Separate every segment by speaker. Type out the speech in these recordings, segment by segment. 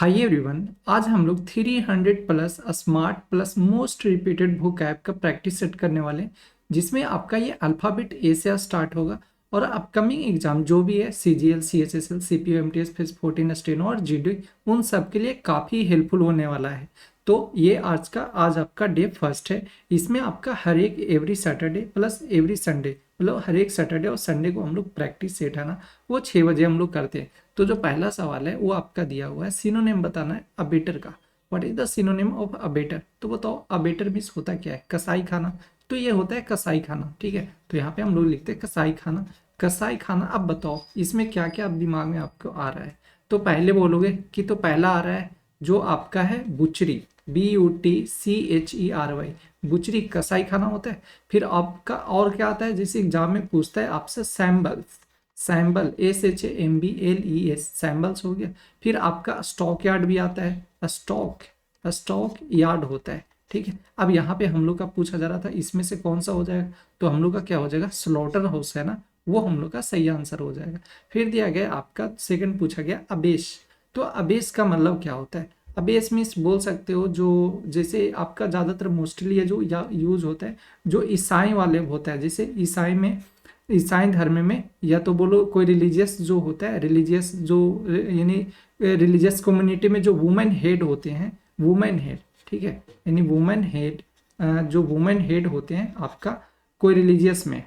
Speaker 1: Hi everyone, आज हम लोग 300 plus smart plus most repeated book app का प्रैक्टिस सेट करने वाले हैं, जिसमें आपका ये अल्फ़ाबेट ए से स्टार्ट होगा और अपकमिंग एग्जाम जो भी है सीजीएल, सीएचएसएल, सीपीयू, एमटीएस, फिर 14 स्टेनो और जीडी, उन सब के लिए काफ़ी हेल्पफुल होने वाला है। तो ये आज आपका डे फर्स्ट है। इसमें आपका हर एक every Saturday plus every Sunday, मतलब हर एक सैटरडे और संडे को हम लोग प्रैक्टिस सेट है ना, वो 6 बजे हम लोग करते हैं। तो जो पहला सवाल है वो आपका दिया हुआ है, सिनोनिम बताना है अबेटर का। What is the synonym of abettor? तो बताओ अबेटर मीन्स होता क्या है? कसाई खाना। तो ये होता है कसाई खाना, ठीक है। तो यहाँ पे हम लोग लिखते हैं कसाई खाना। कसाई खाना। अब बताओ इसमें क्या क्या अब दिमाग में आपको आ रहा है? तो पहले बोलोगे कि तो पहला आ रहा है जो आपका है बुचरी, BUTCHERY, बुचरी कसाई खाना होता है। फिर आपका और क्या आता है, जैसे एग्जाम में पूछता है आपसे सैम्बल्स, सैम्बल SHAMBLES, सैम्बल्स हो गया। फिर आपका स्टॉक यार्ड भी आता है, स्टॉक, स्टॉक यार्ड होता है, ठीक है। अब यहाँ पे हम लोग का पूछा जा रहा था इसमें से कौन सा हो जाएगा, तो हम लोग का क्या हो जाएगा, स्लॉटर हाउस है ना, वो हम लोग का सही आंसर हो जाएगा। फिर दिया गया आपका सेकंड पूछा गया अबेश। तो अबेश का मतलब क्या होता है? अबेश मीन्स बोल सकते हो जो, जैसे आपका ज़्यादातर मोस्टली ये जो यूज होता है जो ईसाई वाले होता है, जैसे ईसाई में, ईसाई धर्म में, या तो बोलो कोई रिलीजियस जो होता है, रिलीजियस जो यानी रिलीजियस कम्युनिटी में जो वुमेन हेड होते हैं, वुमेन हेड, ठीक है, यानी वुमेन हेड, जो वुमेन हेड होते हैं आपका कोई रिलीजियस में,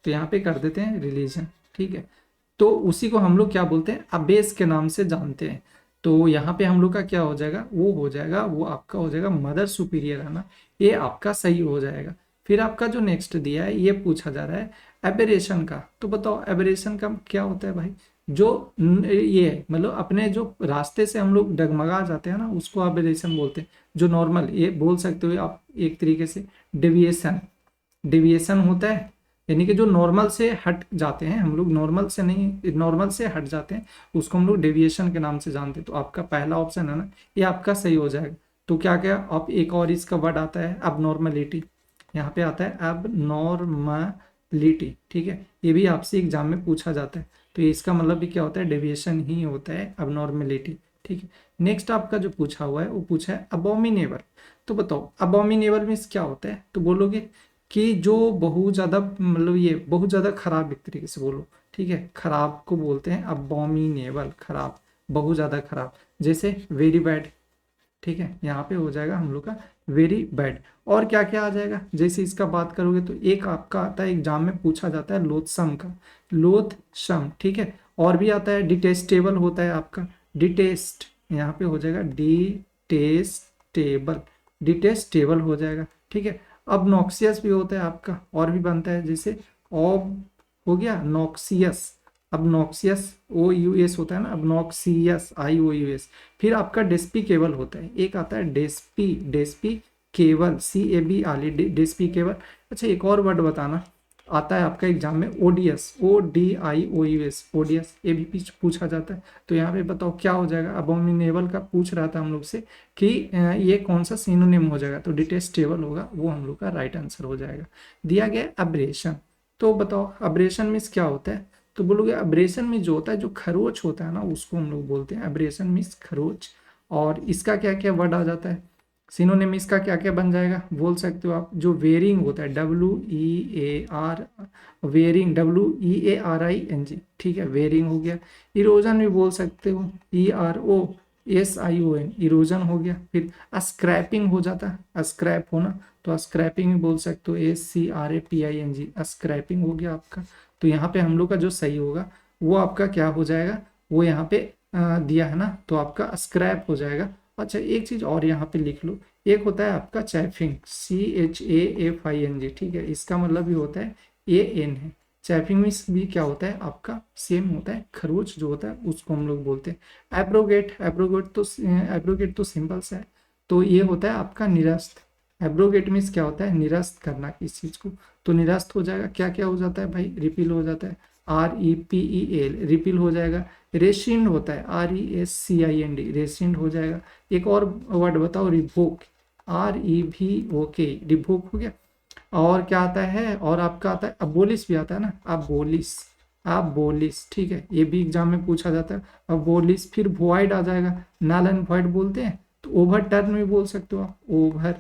Speaker 1: तो यहाँ पे कर देते हैं रिलीजन, ठीक है। तो उसी को हम लोग क्या बोलते हैं, अबेस के नाम से जानते हैं। तो यहाँ पे हम लोग का क्या हो जाएगा, वो हो जाएगा, वो आपका हो जाएगा मदर सुपीरियर, है ना, ये आपका सही हो जाएगा। फिर आपका जो नेक्स्ट दिया है ये पूछा जा रहा है एबेरेशन का। तो बताओ एबेरेशन का क्या होता है भाई? जो ये है, मतलब अपने जो रास्ते से हम लोग डगमगा जाते हैं ना, उसको एबेरेशन बोलते हैं। जो नॉर्मल, ये बोल सकते हो आप एक तरीके से डेविएशन, डेविएशन होता है, यानी कि जो नॉर्मल से हट जाते हैं हम लोग, नॉर्मल से नहीं, नॉर्मल से हट जाते हैं, उसको हम लोग डेविएशन के नाम से जानते हैं। तो आपका पहला ऑप्शन है ना, ये आपका सही हो जाएगा। तो क्या क्या अब एक और इसका वर्ड आता है अब नॉर्मलिटी, यहाँ पे आता है अब नॉर्मलिटी, ठीक है। ये भी आपसे एग्जाम में पूछा जाता है। तो ये इसका मतलब भी क्या होता है, डेविएशन ही होता है अब नॉर्मलिटी, ठीक है। नेक्स्ट आपका जो पूछा हुआ है वो पूछा है अबोमिनेबल। तो बताओ अबोमिनेबल मीन्स क्या होता है? तो बोलोगे कि जो बहुत ज़्यादा, मतलब ये बहुत ज़्यादा खराब, एक तरीके से बोलो, ठीक है, खराब को बोलते हैं अबोमिनेबल, खराब, बहुत ज़्यादा खराब। जैसे वेरी बैड, ठीक है, यहाँ पे हो जाएगा हम लोग का वेरी बैड। और क्या क्या आ जाएगा, जैसे इसका बात करोगे तो एक आपका आता है एग्जाम में पूछा जाता है लोथसम का, लोथसम, ठीक है। और भी आता है डिटेस्टेबल होता है आपका, डिटेस्ट, यहाँ पे हो जाएगा डिटेस्टेबल, डिटेस्टेबल हो जाएगा, ठीक है। अब नॉक्सियस भी होता है आपका, और भी बनता है, जैसे ऑब हो गया नॉक्सियस, अब नॉक्सियस OUS होता है ना, अब नॉक्सियस IOUS। फिर आपका डेस्पिकेबल होता है, एक आता है डेस्पी, डेस्पी केवल CABL, डेस्पी केवल। अच्छा एक और वर्ड बताना, आता है आपका एग्जाम में ODS, ODIOUS, ODS, ये भी पूछा जाता है। तो यहाँ पे बताओ क्या हो जाएगा, अबोमिनेबल का पूछ रहा था हम लोग से कि ये कौन सा सिनोनिम हो जाएगा, तो डिटेस्टेबल होगा, वो हम लोग का राइट आंसर हो जाएगा। दिया गया अब्रेशन। तो बताओ अब्रेशन मीन्स क्या होता है? तो बोलोगे अब्रेशन में जो होता है, जो खरोच होता है ना, उसको हम लोग बोलते हैं अब्रेशन मीन्स खरोच। और इसका क्या क्या वर्ड आ जाता है, सिनोनिम इसका क्या क्या बन जाएगा बोल सकते हो आप? जो वेरिंग होता है, WEAR, वेरिंग, WEARING, ठीक है, वेरिंग हो गया। इरोजन भी बोल सकते हो, EROSION, इरोजन हो गया। फिर स्क्रैपिंग हो जाता है, स्क्रैप होना, तो स्क्रैपिंग भी बोल सकते हो, SCRAPING, स्क्रैपिंग हो गया आपका। तो यहाँ पे हम लोग का जो सही होगा वो आपका क्या हो जाएगा, वो यहाँ पे दिया है ना, तो आपका स्क्रैप हो जाएगा। अच्छा एक चीज और यहाँ पे लिख लो, एक होता है आपका चैफिंग, CHAFING, ठीक है, इसका मतलब भी होता है AN है। चैफिंग मीन्स भी क्या होता है आपका, सेम होता है, खरोच जो होता है उसको हम लोग बोलते हैं। एब्रोगेट, एब्रोगेट तो सिंपल सा है, तो ये होता है आपका निरस्त। एब्रोगेट मीन्स क्या होता है, निरस्त करना किस चीज को, तो निरस्त हो जाएगा। क्या क्या हो जाता है भाई, रिपील हो जाता है, REPEL, रिपील हो जाएगा। रेसिंड होता है, RESCIND, रेसिंड हो जाएगा। एक और वर्ड बताओ, रिवोक, REVOK, रिवोक हो गया। और क्या आता है, और आपका आता है अबोलिश भी आता है ना, अबोलिश, अबोलिश, ठीक है, ये भी एग्जाम में पूछा जाता है। अबोलिश, फिर वॉइड आ जाएगा, नल एंड वॉइड बोलते हैं, तो ओवरटर्न भी बोल सकते हो आप, ओवर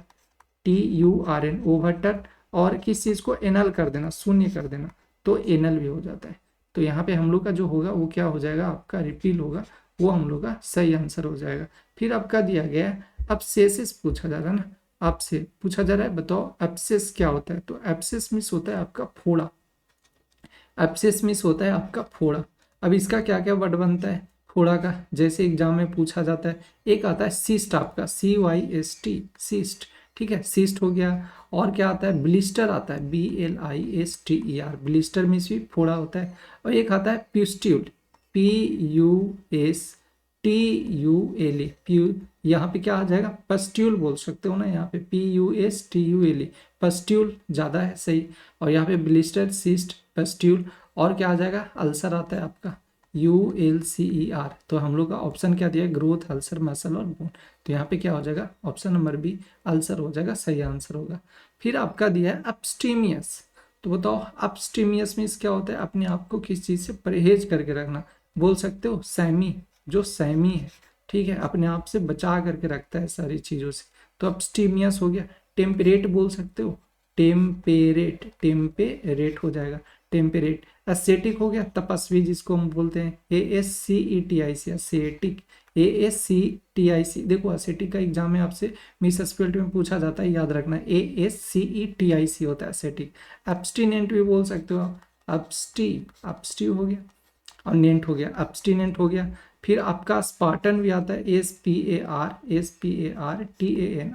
Speaker 1: TURN, ओवरटर्न, और किस चीज को एनल कर देना, शून्य कर देना, तो एनल भी हो जाता है। तो यहाँ पे हम लोग का जो होगा वो क्या हो जाएगा, आपका रिपील होगा, वो हम लोग का सही आंसर हो जाएगा। फिर आपका दिया गया है, अब सेसिस पूछा जा रहा है ना, आपसे पूछा जा रहा है बताओ एब्सेस क्या होता है, तो एब्सेस मीन्स होता है आपका फोड़ा, एब्सेस मीन्स होता है आपका फोड़ा। अब इसका क्या क्या वर्ड बनता है फोड़ा का, जैसे एग्जाम में पूछा जाता है, एक आता है सिस्ट, आपका CYST, सिस्ट, ठीक है, सिस्ट हो गया। और क्या आता है, ब्लिस्टर आता है, BLISTER, ब्लिस्टर मीन्स भी फोड़ा होता है। और एक आता है प्यूस्ट्यूल, PUSTULE, प्यू, यहाँ पे क्या आ जाएगा, पस्ट्यूल बोल सकते हो ना, यहाँ पे PUSTULE, पस्ट्यूल ज़्यादा है सही। और यहाँ पे ब्लिस्टर, सिस्ट, पस्ट्यूल, और क्या आ जाएगा, अल्सर आता है आपका, ULCER। तो हम लोग का ऑप्शन क्या दिया है, ग्रोथ, अल्सर, मसल और बोन। तो यहाँ पे क्या हो जाएगा, ऑप्शन नंबर बी अल्सर हो जाएगा, सही आंसर होगा। फिर आपका दिया है अपस्टीमियस, तो बताओ अपस्टीमियस मीन्स क्या होता है, अपने आप को किस चीज़ से परहेज करके रखना, बोल सकते हो सैमी, जो सैमी है, ठीक है, अपने आप से बचा करके रखता है सारी चीज़ों से, तो अपस्टीमियस हो गया। टेम्परेट बोल सकते हो, टेम्पेरेट, टेम्पेरेट हो जाएगा, टेम्पेरेट। एसेटिक हो गया, तपस्वी जिसको हम बोलते हैं, ASCETIC, एसेटिक, ASCTIC, देखो एसेटिक का एग्जाम में आपसे मिस स्पेल्ट में पूछा जाता है, याद रखना, ASCETIC होता है एसेटिक। एब्स्टिनेंट भी बोल सकते हो आप, अपस्टी हो गया, और नेंट हो गया, एब्स्टिनेंट हो गया। फिर आपका स्पार्टन भी आता है, SPARTAN,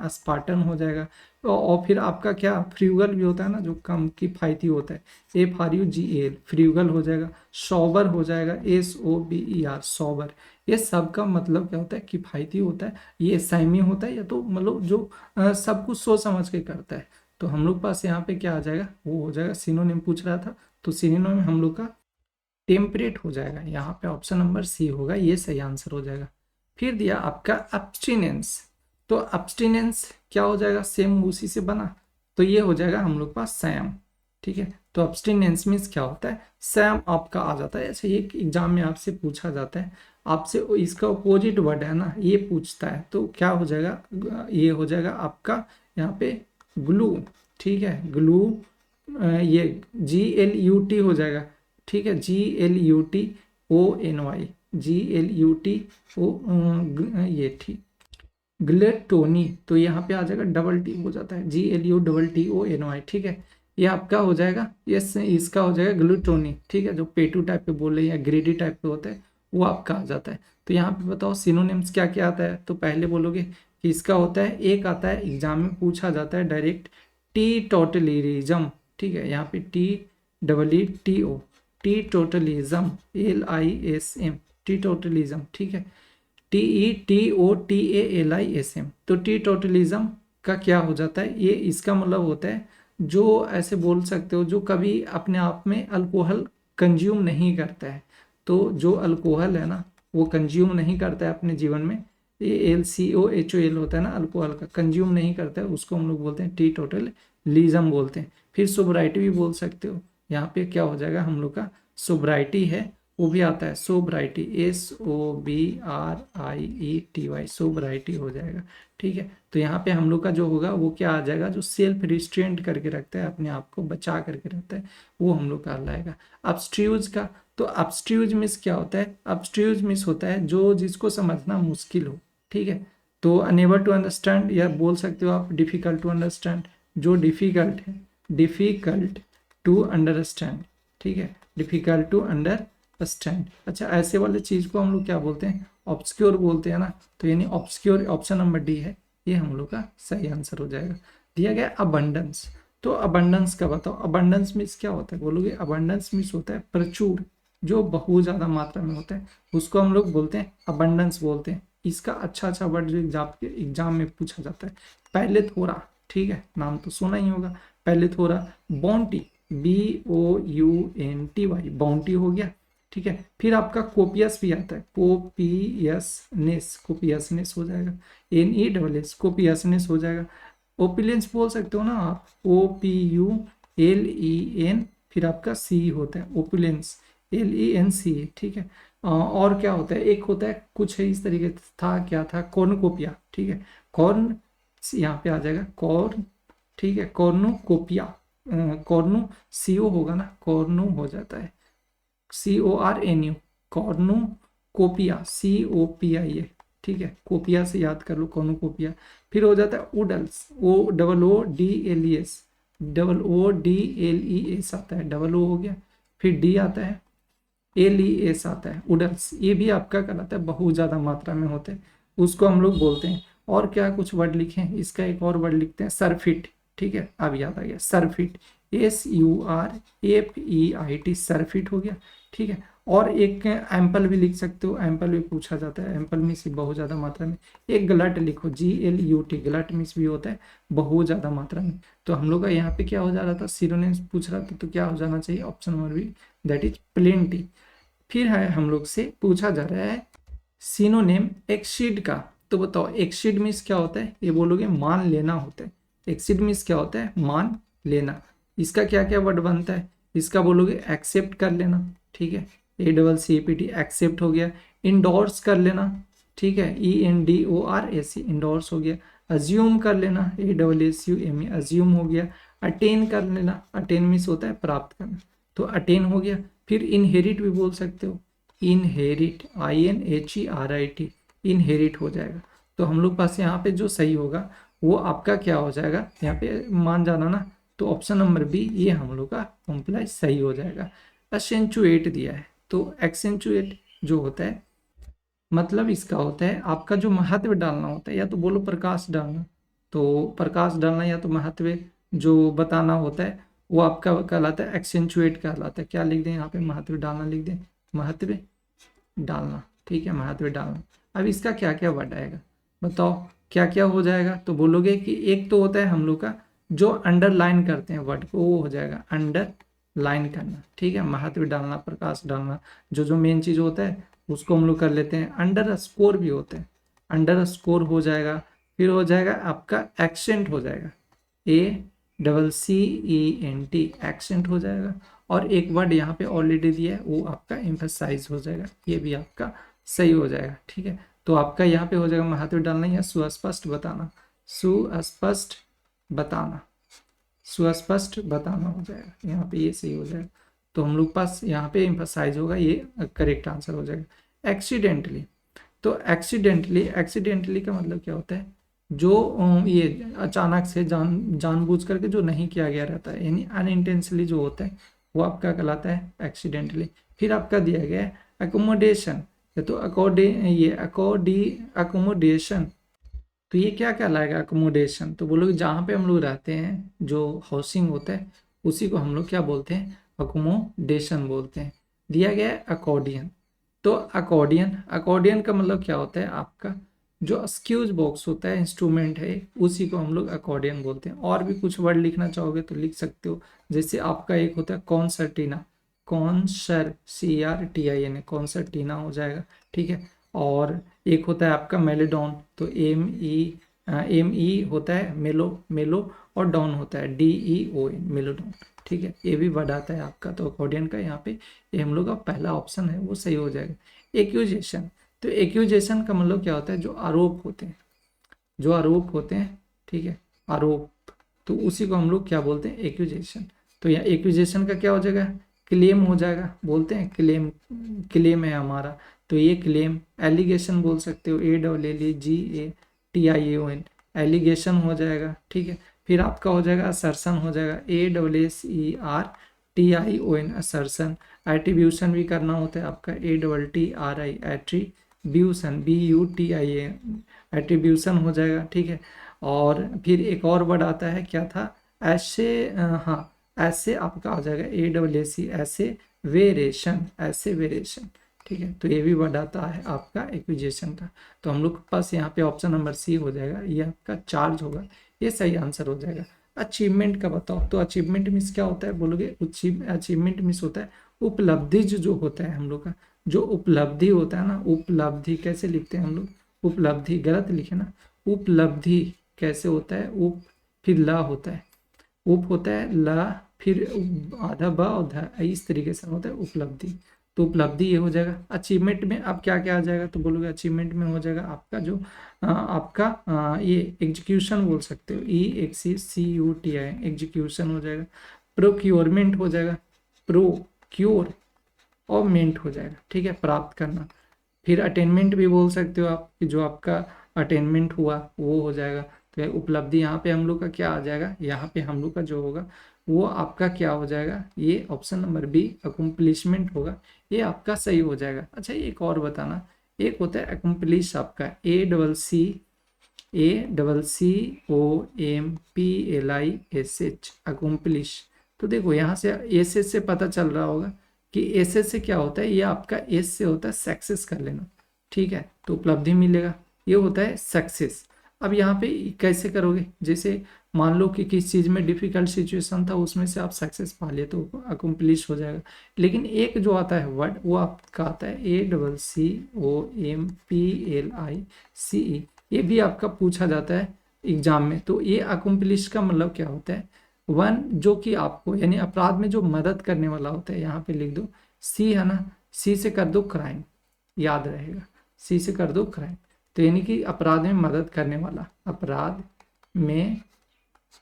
Speaker 1: स्पार्टन हो जाएगा। और फिर आपका क्या फ्र्यूगल भी होता है ना, जो कम किफायती होता है, FRUGAL, फ्र्यूगल हो जाएगा। सॉबर हो जाएगा, SOBER, सॉबर। ये सब का मतलब क्या होता है, किफायती होता है, ये सैमी होता है, या तो मतलब जो सब कुछ सोच समझ के करता है। तो हम लोग पास यहाँ पे क्या आ जाएगा, वो हो जाएगा, सिनोनिम पूछ रहा था, तो सिनोनिम में हम लोग का टेम्परेट हो जाएगा, यहाँ पे ऑप्शन नंबर सी होगा, ये सही आंसर हो जाएगा। फिर दिया आपका अब्सटिनेंस, तो अब्सटिनेंस क्या हो जाएगा, सेम उसी से बना, तो ये हो जाएगा हम लोग पास सैम, ठीक है। तो अब्सटिनेंस मीन्स क्या होता है, सैम आपका आ जाता है। ऐसे एक एग्जाम में आपसे पूछा जाता है, आपसे इसका अपोजिट वर्ड है ना, ये पूछता है, तो क्या हो जाएगा, ये हो जाएगा आपका यहाँ पे ग्लू, ठीक है, ग्लू, ये GLUT हो जाएगा, ठीक है, GLUTONY, GLUTO, ये ठीक, ग्लेटोनी, तो यहाँ पे आ जाएगा डबल टी हो जाता है, GLUTTONY, ठीक है, ये आपका हो जाएगा, ये इसका हो जाएगा ग्लूटोनी, ठीक है, जो पेटू टाइप पे बोल रहे हैं या ग्रेडी टाइप पे होता है, वो आपका आ जाता है। तो यहाँ पे बताओ सिनोनिम्स क्या क्या आता है, तो पहले बोलोगे कि इसका होता है, एक आता है एग्जाम में पूछा जाता है डायरेक्ट, टी टोटलिज्म, ठीक है, यहाँ पे TEETO, टी टोटलिज्म, LISM, टी टोटलिज्म, ठीक है, TETOTALISM, तो टी टोटलिज्म का क्या हो जाता है, ये इसका मतलब होता है, जो ऐसे बोल सकते हो जो कभी अपने आप में अल्कोहल कंज्यूम नहीं करता है, तो जो अल्कोहल है ना वो कंज्यूम नहीं करता है अपने जीवन में, ये LCOHOL होता है ना, अल्कोहल का कंज्यूम नहीं करता है, उसको हम लोग बोलते हैं टी टोटलिज्म बोलते हैं। फिर सोब्राइटी भी बोल सकते हो, यहाँ पे क्या हो जाएगा हम लोग का, सोब्राइटी है, वो भी आता है, सोब्राइटी, SOBRIETY, सोब्राइटी हो जाएगा, ठीक है। तो यहाँ पे हम लोग का जो होगा वो क्या आ जाएगा, जो सेल्फ रिस्ट्रेंट करके रखता है, अपने आप को बचा करके रखता है, वो हम लोग का लाएगा। अपस्ट्यूज का, तो अपस्ट्यूज मिस क्या होता है, अपस्ट्यूज मिस होता है जो जिसको समझना मुश्किल हो, ठीक है, तो अनेबल टू अंडरस्टैंड, या बोल सकते हो आप डिफिकल्ट टू अंडरस्टैंड, जो डिफिकल्ट है, डिफिकल्ट टू अंडरस्टैंड, ठीक है, डिफिकल्ट टू अंडरस्टैंड। अच्छा, ऐसे वाले चीज को हम लोग क्या बोलते हैं, ऑब्सक्योर बोलते हैं ना, तो यानी ऑब्सक्योर ऑप्शन नंबर डी है, ये हम लोग का सही आंसर हो जाएगा। दिया गया अबंडेंस, तो अबंडेंस का बताओ, अबंडेंस मीन्स क्या होता है, बोलोगे अबंडेंस मीन्स होता है प्रचुर, जो बहुत ज्यादा मात्रा में होता है, उसको हम लोग बोलते हैं अबंडेंस बोलते हैं। इसका अच्छा वर्ड जो एग्जाम में पूछा जाता है, पहले थोड़ा, ठीक है, नाम तो सुना ही होगा, पहले थोड़ा, बॉन्टी, BOUNTY, बाउंटी हो गया, ठीक है। फिर आपका कोपियस भी आता है, कोपियसनेस, कोपियसनेस हो जाएगा, NESS, कोपियसनेस हो जाएगा। ओपिलेंस बोल सकते हो ना आप, OPULEN, फिर आपका C होता है ओपुलेंस, LENCA, ठीक है। और क्या होता है, एक होता है कुछ है इस तरीके था, क्या था, कॉर्नकोपिया, ठीक है। कॉर्न यहाँ पे आ जाएगा कॉर्न, ठीक है, कॉर्नोकोपिया, कॉर्नो CO होगा ना, कॉर्नो हो जाता है, CORNU, कॉर्नोकोपिया, COPIA, ठीक है। कोपिया से याद कर लो, कॉर्नोकोपिया। फिर हो जाता है उडल्स, OODLES आता है, डबल ओ हो गया। फिर डी आता है, LES आता है, उडल्स। ये भी आपका कहलाता है बहुत ज़्यादा मात्रा में होते हैं, उसको हम लोग बोलते हैं। और क्या कुछ वर्ड लिखे हैं, इसका एक और वर्ड लिखते हैं सरफिट, ठीक है, अब याद आ गया सरफिट, SURFEIT, सरफिट हो गया, ठीक है। और एक एम्पल भी लिख सकते हो, एम्पल भी पूछा जाता है, एम्पल मीन्स बहुत ज़्यादा मात्रा में। एक गलट लिखो, GLUT, गलट मीन्स भी होता है बहुत ज़्यादा मात्रा में। तो हम लोग का यहाँ पे क्या हो जा रहा था, सिनोनिम्स पूछ रहा था, तो क्या हो जाना चाहिए, option number B, that is plenty. फिर है हम लोग से पूछा जा रहा है सिनोनिम एक्सीड का। तो बताओ एक्सीड मीन्स क्या होता है, ये बोलोगे मान लेना होता है। एक्सीड मीन्स क्या होता है, मान लेना। इसका क्या क्या वर्ड बनता है, इसका बोलोगे एक्सेप्ट कर लेना, ठीक है, ACCEPT, एक्सेप्ट हो गया। इंडोर्स कर लेना, ठीक है, ENDORS, इंडोर्स हो गया। अज्यूम कर लेना, ASSUME, अज्यूम हो गया। अटेन कर लेना, अटेन मीन्स होता है प्राप्त करना, तो अटेन हो गया। फिर इनहेरिट भी बोल सकते हो, इनहेरिट, INHERIT, इनहेरिट हो जाएगा। तो हम लोग पास यहाँ पे जो सही होगा वो आपका क्या हो जाएगा, यहाँ पे मान जाना ना, तो ऑप्शन नंबर बी, ये हम लोग का कॉम्प्लाई सही हो जाएगा। एसेंचुएट दिया है, तो एक्सेंचुएट जो होता है, मतलब इसका होता है आपका जो महत्व डालना होता है, या तो बोलो प्रकाश डालना, तो प्रकाश डालना, या तो महत्व जो बताना होता है वो आपका कहलाता है एक्सेंचुएट कहलाता है। क्या लिख दें यहाँ पे, महत्व डालना लिख दें, महत्व डालना, ठीक है, महत्व डालना। अब इसका क्या क्या वर्ड आएगा, बताओ क्या क्या हो जाएगा। तो बोलोगे कि एक तो होता है हम लोग का जो अंडरलाइन करते हैं वर्ड को, वो हो जाएगा अंडरलाइन करना, ठीक है, महत्व डालना, प्रकाश डालना, जो जो मेन चीज होता है उसको हम लोग कर लेते हैं। अंडर स्कोर भी होते हैं, अंडर स्कोर हो जाएगा। फिर हो जाएगा आपका एक्सेंट हो जाएगा, ACCENT, एक्सेंट हो जाएगा। और एक वर्ड यहाँ पे ऑलरेडी दिया है, वो आपका एम्फसाइज हो जाएगा, ये भी आपका सही हो जाएगा, ठीक है। तो आपका यहाँ पे हो जाएगा महत्व डालना या सुस्पष्ट बताना, सुस्पष्ट बताना, सुस्पष्ट बताना हो जाएगा, यहाँ पे ये सही हो जाएगा। तो हम लोग पास यहाँ पे एम्फसाइज होगा, ये करेक्ट आंसर हो जाएगा। एक्सीडेंटली, तो एक्सीडेंटली, एक्सीडेंटली का मतलब क्या होता है, जो ये अचानक से जानबूझ करके जो नहीं किया गया रहता है, यानी अनइंटेंशनली जो होता है, वो आपका कहलाता है एक्सीडेंटली। फिर आपका दिया गया है अकोमोडेशन, तो अकोमोडेशन, तो ये क्या कहलाएगा अकोमोडेशन। तो बोलोगे जहाँ पे हम लोग रहते हैं, जो हाउसिंग होता है, उसी को हम लोग क्या बोलते हैं, अकोमोडेशन बोलते हैं। दिया गया है अकॉर्डियन, तो अकॉर्डियन, अकॉर्डियन का मतलब क्या होता है, आपका जो स्क्यूज बॉक्स होता है, इंस्ट्रूमेंट है, उसी को हम लोग अकॉर्डियन बोलते हैं। और भी कुछ वर्ड लिखना चाहोगे तो लिख सकते हो, जैसे आपका एक होता है कॉन्सर्टिना, CRTIN, कॉन्सर्टिना हो जाएगा, ठीक है। और एक होता है आपका मेलोडॉन, तो ME होता है मेलो, मेलो, और डॉन होता है DEON, मेलोडॉन, ठीक है। ये भी वर्ड आता है आपका, तो अकॉर्डियन का यहाँ पे ये हम लोग का पहला ऑप्शन है, वो सही हो जाएगा। एक्यूजेशन, तो एक्यूजेशन का मतलब क्या होता है, जो आरोप होते हैं, जो आरोप होते हैं, ठीक है, आरोप, तो उसी को हम लोग क्या बोलते हैं, एक्यूजेशन। तो यहाँ एक्यूजेशन का क्या हो जाएगा, क्लेम हो जाएगा, बोलते हैं क्लेम, क्लेम है हमारा, तो ये क्लेम। एलिगेशन बोल सकते हो, ALLEGATION, एलिगेशन हो जाएगा, ठीक है। फिर आपका हो जाएगा असर्सन हो जाएगा, ASSERTION, असर्सन। एट्रीब्यूशन भी करना होता है आपका, ATTRI, एट्रीब्यूशन, BUTIAN, एट्रीब्यूशन हो जाएगा, ठीक है। और फिर एक और वर्ड आता है, क्या था, ऐसे, हाँ, ऐसे आपका आ जाएगा ASSE, ऐसे वेरिएशन, ऐसे वेरिएशन, ठीक है। तो ये भी वर्ड आता है आपका एक्विजिशन का। तो हम लोग के पास यहाँ पे ऑप्शन नंबर सी हो जाएगा, ये आपका चार्ज होगा, ये सही आंसर हो जाएगा। अचीवमेंट का बताओ, तो अचीवमेंट मीन्स क्या होता है, बोलोगे अचीवमेंट मीन्स होता है उपलब्धि, जो होता है हम लोग का, जो उपलब्धि होता है ना, उपलब्धि कैसे लिखते हैं हम लोग, उपलब्धि गलत लिखे ना, उपलब्धि कैसे होता है, उप फिर ला होता है, उप होता है ला, फिर आधा ब और ध, इस तरीके से होता है उपलब्धि। तो उपलब्धि ये हो जाएगा। अचीवमेंट में अब क्या क्या आ जाएगा, तो बोलोगे अचीवमेंट में हो जाएगा आपका जो ये एग्जीक्यूशन बोल सकते हो, EXECUTI, एग्जीक्यूशन हो जाएगा। प्रोक्योरमेंट हो जाएगा, प्रोक्योर और मेंट हो जाएगा, ठीक है, प्राप्त करना। फिर अटेनमेंट भी बोल सकते हो आप, कि जो आपका अटेनमेंट हुआ वो हो जाएगा। तो उपलब्धि यहाँ पे हम लोग का क्या आ जाएगा, यहाँ पे हम लोग का जो होगा वो आपका क्या हो जाएगा, ये ऑप्शन नंबर बी अकम्पलिशमेंट होगा, ये आपका सही हो जाएगा। अच्छा एक और बताना, एक होता है अकम्पलिश आपका ACCOMPLISH, अकम्पलिश। तो देखो यहाँ से एस से पता चल रहा होगा कि एस से क्या होता है, ये आपका एस से होता है सक्सेस कर लेना, ठीक है, तो उपलब्धि मिलेगा, ये होता है सक्सेस। अब यहाँ पे कैसे करोगे, जैसे मान लो कि किस चीज़ में डिफिकल्ट सिचुएशन था, उसमें से आप सक्सेस पा लिए तो अकम्पलिश हो जाएगा। लेकिन एक जो आता है वर्ड वो आपका आता है ACCOMPLICE, ये भी आपका पूछा जाता है एग्जाम में। तो ये अकम्पलिश का मतलब क्या होता है, वन जो कि आपको यानी अपराध में जो मदद करने वाला होता है, यहाँ पे लिख दो सी है ना, सी से कर दो क्राइम, याद रहेगा, सी से कर दो क्राइम। तो यानी कि अपराध में मदद करने वाला, अपराध में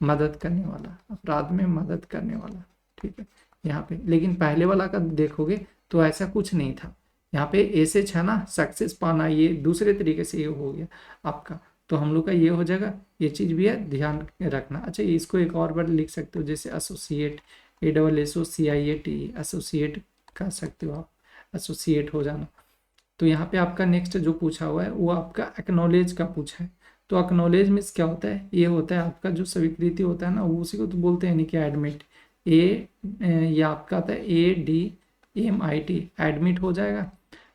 Speaker 1: मदद करने वाला, अपराध में मदद करने वाला, ठीक है यहाँ पे। लेकिन पहले वाला का देखोगे तो ऐसा कुछ नहीं था, यहाँ पे ऐसे है ना सक्सेस पाना, ये दूसरे तरीके से ये हो गया आपका। तो हम लोग का ये हो जाएगा, ये चीज़ भी है ध्यान रखना। अच्छा इसको एक और वर्ड लिख सकते हो, जैसे एसोसिएट, ASSOCIATE, एसोसिएट कर सकते हो आप, एसोसिएट हो जाना। तो यहाँ पे आपका नेक्स्ट जो पूछा हुआ है वो आपका एक्नॉलेज का पूछा है। तो एक्नॉलेज मीन्स क्या होता है, ये होता है आपका जो स्वीकृति होता है ना, वो उसी को तो बोलते हैं, नहीं कि एडमिट, ये आपका आता है ADMIT, एडमिट हो जाएगा,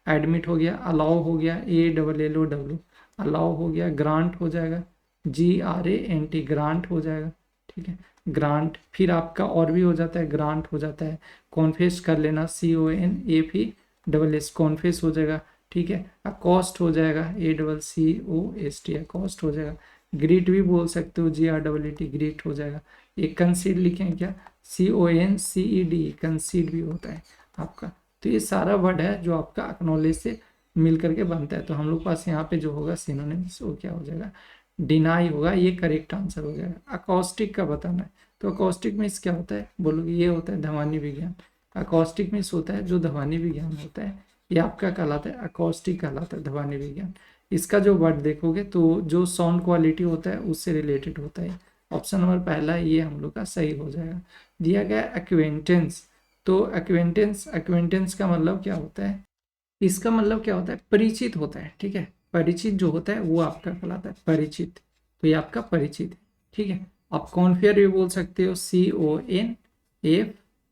Speaker 1: एडमिट हो गया। अलाउ हो गया, ALLOW, अलाउ हो गया। ग्रांट हो जाएगा, GRANT, ग्रांट हो जाएगा, ठीक है, ग्रांट। फिर आपका और भी हो जाता है, ग्रांट हो जाता है। कॉन्फेस कर लेना, CONFESS, कॉन्फेस हो जाएगा, ठीक है। अकॉस्ट हो जाएगा, ACCOST, अकॉस्ट हो जाएगा। ग्रीट भी बोल सकते हो, GREET, ग्रीट हो जाएगा। एक कंसीड लिखें क्या, CONCED, कंसीड भी होता है आपका। तो ये सारा वर्ड है जो आपका एक्नॉलेज से मिल करके बनता है। तो हम लोग पास यहाँ पे जो होगा सिनोनिम्स, वो क्या हो जाएगा, डिनाई होगा, ये करेक्ट आंसर हो जाएगा। अकॉस्टिक का बताना है, तो अकॉस्टिक मीन्स क्या होता है, बोलोगे ये होता है ध्वनि विज्ञान। अकॉस्टिक मीन्स होता है जो ध्वनि विज्ञान होता है, ये आपका कहलाता है अकॉस्टिक, कहलाता है ध्वनि विज्ञान। इसका जो वर्ड देखोगे तो जो साउंड क्वालिटी होता है उससे रिलेटेड होता है। ऑप्शन नंबर पहला ये हम लोग का सही हो जाएगा। दिया गया एक्वेंटेंस, तो एक्वेंटेंस, एक्वेंटेंस का मतलब क्या होता है, इसका मतलब क्या होता है, परिचित होता है, ठीक है, परिचित जो होता है वो आपका कहलाता है परिचित। तो ये आपका परिचित है, ठीक है। आप कॉन्फियर भी बोल सकते हो, CONF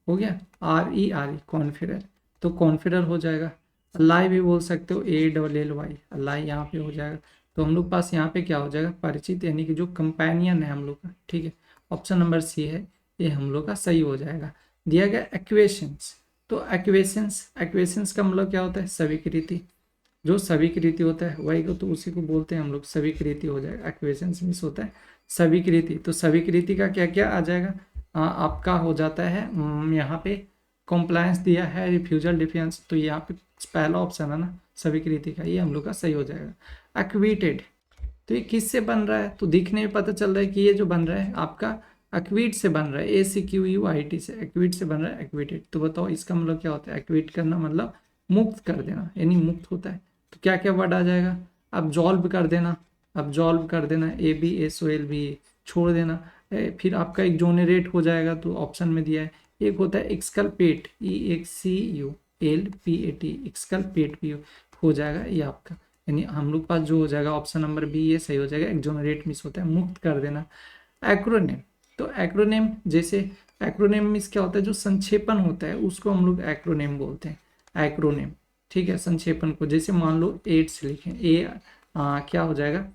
Speaker 1: हो गया, RERE, कॉन्फियर, तो कॉन्फिडर हो जाएगा। अलाई भी बोल सकते हो, ALLY, अलाई यहाँ पे हो जाएगा। तो हम लोग पास यहाँ पे क्या हो जाएगा, परिचित, यानी कि जो कंपेनियन है हम लोग का, ठीक है। ऑप्शन नंबर सी है, ये हम लोग का सही हो जाएगा। दिया गया एक्वेशंस, तो एक्वेशंस, एक्वेशंस का मतलब क्या होता है, स्वीकृति, जो स्वीकृति होता है वही को, तो उसी को बोलते हैं हम लोग स्वीकृति हो जाएगा। एक्वेशंस मीन्स होता है स्वीकृति। तो स्वीकृति का क्या क्या आ जाएगा, आपका हो जाता है यहाँ पे कॉम्प्लायंस दिया है, रिफ्यूजल, डिफेंस, तो यहाँ पे पहला ऑप्शन है ना स्वीकृति का, ये हम लोग का सही हो जाएगा। एक्विटेड, तो ये किससे बन रहा है, तो दिखने में पता चल रहा है कि ये जो बन रहा है आपका एक्विट से बन रहा है, ACQUIT से, एक्विट से बन रहा है, एक्विटेड। तो बताओ इसका मतलब क्या होता है, एक्विट करना मतलब मुक्त कर देना, यानी मुक्त होता है। तो क्या क्या वर्ड आ जाएगा, अब्जॉल्व कर देना, अब्जॉल्व कर देना, ABSOLV, छोड़ देना। फिर आपका एक्सोनरेट हो जाएगा, तो ऑप्शन में दिया है। एक होता है एक्सकल्पेट, EXCULPAT, एक्सकल्पेट भी हो जाएगा ये आपका, यानी हम लोग पास जो हो जाएगा ऑप्शन नंबर बी, ये सही हो जाएगा। एक्सोनरेट मीन्स होता है मुक्त कर देना। एक्रोनिम, तो एक्रोनिम, जैसे एक्रोनिम मीन्स क्या होता है, जो संक्षेपण होता है उसको हम लोग एक्रोनिम बोलते हैं, एक्रोनिम, ठीक है, संक्षेपण को। जैसे मान लो एड्स लिखें, क्या हो जाएगा,